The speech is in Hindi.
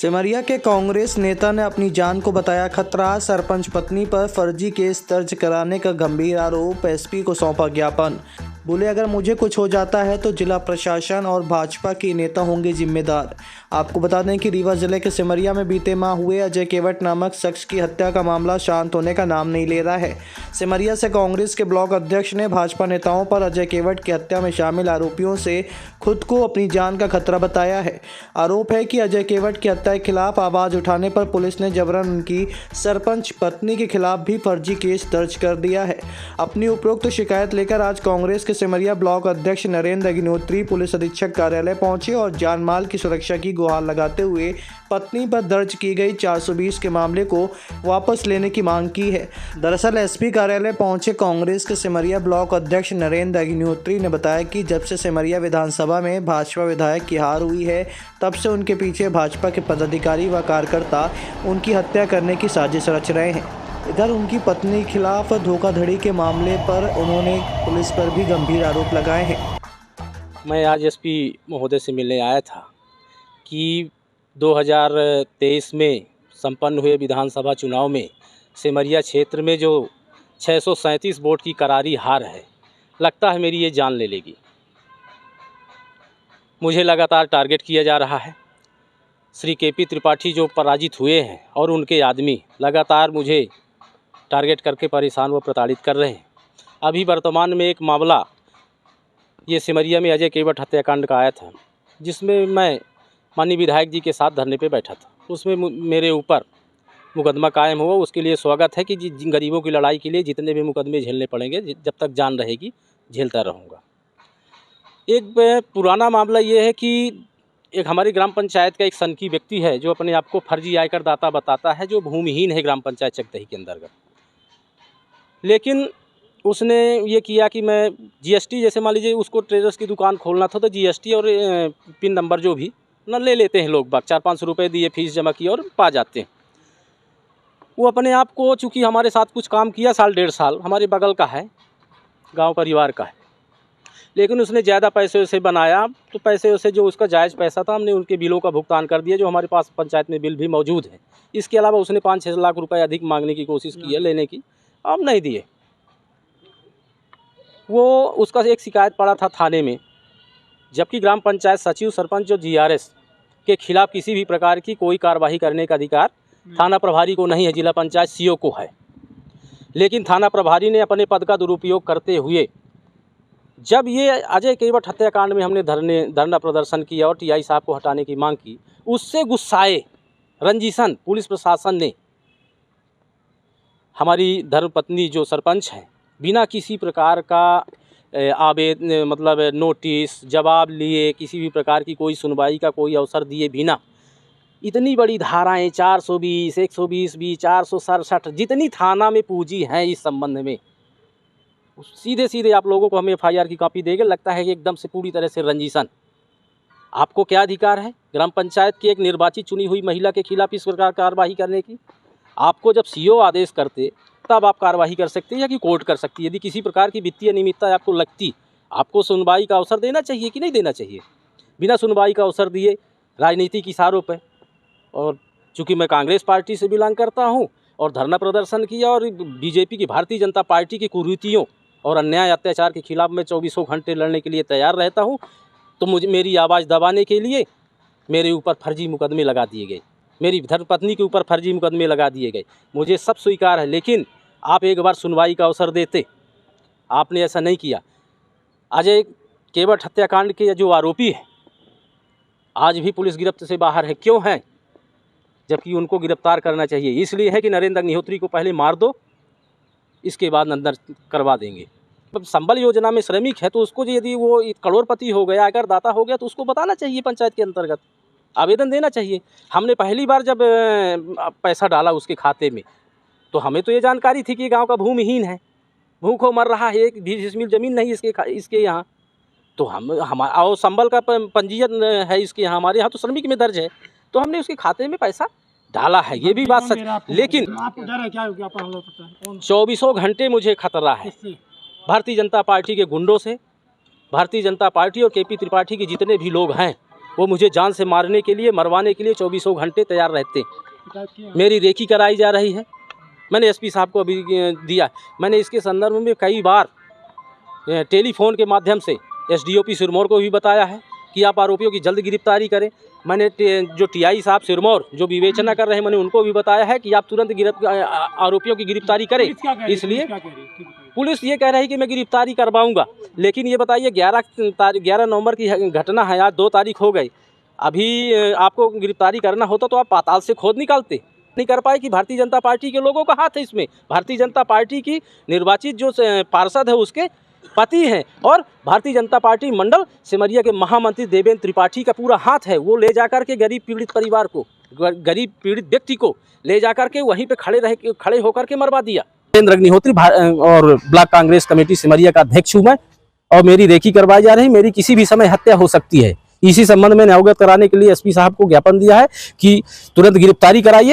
सिमरिया के कांग्रेस नेता ने अपनी जान को बताया खतरा। सरपंच पत्नी पर फर्जी केस दर्ज कराने का गंभीर आरोप। एसपी को सौंपा ज्ञापन। बोले, अगर मुझे कुछ हो जाता है तो जिला प्रशासन और भाजपा के नेता होंगे जिम्मेदार। आपको बता दें कि रीवा जिले के सिमरिया में बीते माह हुए अजय केवट नामक शख्स की हत्या का मामला शांत होने का नाम नहीं ले रहा है। सिमरिया से कांग्रेस के ब्लॉक अध्यक्ष ने भाजपा नेताओं पर अजय केवट की हत्या में शामिल आरोपियों से खुद को अपनी जान का खतरा बताया है। आरोप है कि अजय केवट की हत्या के खिलाफ आवाज उठाने पर पुलिस ने जबरन उनकी सरपंच पत्नी के खिलाफ भी फर्जी केस दर्ज कर दिया है। अपनी उपरोक्त शिकायत लेकर आज कांग्रेस के सिमरिया ब्लॉक अध्यक्ष नरेंद्र अग्निहोत्री पुलिस अधीक्षक कार्यालय पहुंचे और जानमाल की सुरक्षा की गुहार लगाते हुए पत्नी पर दर्ज की गई 420 के मामले को वापस लेने की मांग की है। दरअसल एसपी कार्यालय पहुंचे कांग्रेस के सिमरिया ब्लॉक अध्यक्ष नरेंद्र अग्निहोत्री ने बताया कि जब से सिमरिया विधानसभा में भाजपा विधायक की हार हुई है, तब से उनके पीछे भाजपा के पदाधिकारी व कार्यकर्ता उनकी हत्या करने की साजिश रच रहे हैं। इधर उनकी पत्नी के खिलाफ धोखाधड़ी के मामले पर उन्होंने पुलिस पर भी गंभीर आरोप लगाए हैं। मैं आज एसपी महोदय से मिलने आया था कि 2023 में संपन्न हुए विधानसभा चुनाव में सिमरिया क्षेत्र में जो 637 वोट की करारी हार है, लगता है मेरी ये जान ले लेगी। मुझे लगातार टारगेट किया जा रहा है। श्री केपी त्रिपाठी जो पराजित हुए हैं और उनके आदमी लगातार मुझे टारगेट करके परेशान व प्रताड़ित कर रहे हैं। अभी वर्तमान में एक मामला ये सिमरिया में अजय केवट हत्याकांड का आया था, जिसमें मैं माननीय विधायक जी के साथ धरने पे बैठा था। उसमें मेरे ऊपर मुकदमा कायम हुआ। उसके लिए स्वागत है कि जिन गरीबों की लड़ाई के लिए जितने भी मुकदमे झेलने पड़ेंगे, जब तक जान रहेगी झेलता रहूँगा। एक पुराना मामला ये है कि एक हमारी ग्राम पंचायत का एक सनकी व्यक्ति है जो अपने आप को फर्जी आयकर दाता बताता है, जो भूमिहीन है ग्राम पंचायत चकदही के अंतर्गत। लेकिन उसने ये किया कि मैं जीएसटी, जैसे मान लीजिए उसको ट्रेडर्स की दुकान खोलना था, तो जीएसटी और पिन नंबर जो भी ना ले लेते हैं लोग बाग, 400-500 रुपये दिए, फीस जमा की और पा जाते हैं। वो अपने आप को, चूँकि हमारे साथ कुछ काम किया साल 1.5 साल, हमारे बगल का है, गाँव परिवार का है, लेकिन उसने ज़्यादा पैसे से बनाया, तो पैसे से जो उसका जायज़ पैसा था हमने उनके बिलों का भुगतान कर दिया, जो हमारे पास पंचायत में बिल भी मौजूद है। इसके अलावा उसने 5-6 लाख रुपए अधिक मांगने की कोशिश की है, लेने की, अब नहीं दिए। वो उसका एक शिकायत पड़ा था थाने में, जबकि ग्राम पंचायत सचिव, सरपंच और जीआरएस के खिलाफ किसी भी प्रकार की कोई कार्रवाई करने का अधिकार थाना प्रभारी को नहीं है, जिला पंचायत सीओ को है। लेकिन थाना प्रभारी ने अपने पद का दुरुपयोग करते हुए, जब ये अजय केवट हत्याकांड में हमने धरना प्रदर्शन किया और टीआई साहब को हटाने की मांग की, उससे गुस्साए रंजीसन पुलिस प्रशासन ने हमारी धर्मपत्नी जो सरपंच हैं, बिना किसी प्रकार का मतलब नोटिस, जवाब लिए, किसी भी प्रकार की कोई सुनवाई का कोई अवसर दिए बिना, इतनी बड़ी धाराएं 420, 120 भी, 467 जितनी थाना में पूजी हैं इस संबंध में, सीधे सीधे आप लोगों को हम एफआईआर की कॉपी देंगे। लगता है कि एकदम से पूरी तरह से रंजीसन। आपको क्या अधिकार है ग्राम पंचायत की एक निर्वाचित चुनी हुई महिला के खिलाफ इस प्रकार कार्रवाई करने की? आपको जब सीओ आदेश करते तब आप कार्रवाई कर सकते हैं या कि कोर्ट कर सकती है। यदि किसी प्रकार की वित्तीय अनियमितता आपको लगती, आपको सुनवाई का अवसर देना चाहिए कि नहीं देना चाहिए? बिना सुनवाई का अवसर दिए राजनीति की इशारों पर, और चूँकि मैं कांग्रेस पार्टी से बिलोंग करता हूँ और धरना प्रदर्शन किया और बीजेपी की, भारतीय जनता पार्टी की कुरीतियों और अन्याय अत्याचार के खिलाफ मैं 24 घंटे लड़ने के लिए तैयार रहता हूँ, तो मेरी आवाज़ दबाने के लिए मेरे ऊपर फर्जी मुकदमे लगा दिए गए, मेरी धर्मपत्नी के ऊपर फर्जी मुकदमे लगा दिए गए। मुझे सब स्वीकार है, लेकिन आप एक बार सुनवाई का अवसर देते, आपने ऐसा नहीं किया। अजय केवट हत्याकांड के जो आरोपी हैं आज भी पुलिस गिरफ्त से बाहर है। क्यों हैं? जबकि उनको गिरफ्तार करना चाहिए। इसलिए है कि नरेंद्र अग्निहोत्री को पहले मार दो, इसके बाद अंदर करवा देंगे। संबल योजना में श्रमिक है, तो उसको यदि वो करोड़पति हो गया, आयकर दाता हो गया, तो उसको बताना चाहिए, पंचायत के अंतर्गत आवेदन देना चाहिए। हमने पहली बार जब पैसा डाला उसके खाते में, तो हमें तो ये जानकारी थी कि गांव का भूमिहीन है, भूखों मर रहा है, एक भी जिसमिल ज़मीन नहीं इसके यहाँ, तो हमारा और संबल का पंजीयन है इसके यहाँ, हमारे यहाँ तो श्रमिक में दर्ज है, तो हमने उसके खाते में पैसा डाला है। ये भी बात सच, लेकिन 24 घंटे मुझे खतरा है भारतीय जनता पार्टी के गुंडों से, भारतीय जनता पार्टी और केपी त्रिपाठी के जितने भी लोग हैं, वो मुझे जान से मारने के लिए, मरवाने के लिए 24 घंटे तैयार रहते। मेरी रेकी कराई जा रही है। मैंने एसपी साहब को अभी दिया। मैंने इसके संदर्भ में कई बार टेलीफोन के माध्यम से एसडीओपी सिरमौर को भी बताया है कि आप आरोपियों की जल्द गिरफ्तारी करें। मैंने जो टीआई साहब सिरमौर जो विवेचना कर रहे हैं, मैंने उनको भी बताया है कि आप तुरंत आरोपियों की गिरफ्तारी करें। इसलिए पुलिस ये कह रही है कि मैं गिरफ्तारी करवाऊंगा, लेकिन ये बताइए 11 नवंबर की घटना है, आज 2 तारीख हो गई। अभी आपको गिरफ्तारी करना होता तो आप पाताल से खोद निकालते, नहीं कर पाए कि भारतीय जनता पार्टी के लोगों का हाथ है इसमें। भारतीय जनता पार्टी की निर्वाचित जो पार्षद है उसके पति हैं और भारतीय जनता पार्टी मंडल सिमरिया के महामंत्री देवेंद्र त्रिपाठी का पूरा हाथ है। वो ले जाकर के गरीब पीड़ित परिवार को, गरीब पीड़ित व्यक्ति को ले जाकर के वहीं पे खड़े होकर के मरवा दिया। देवेंद्र अग्निहोत्री और ब्लॉक कांग्रेस कमेटी सिमरिया का अध्यक्ष हूँ मैं, और मेरी रेकी करवाई जा रही। मेरी किसी भी समय हत्या हो सकती है। इसी संबंध में अवगत कराने के लिए एसपी साहब को ज्ञापन दिया है कि तुरंत गिरफ्तारी कराइए।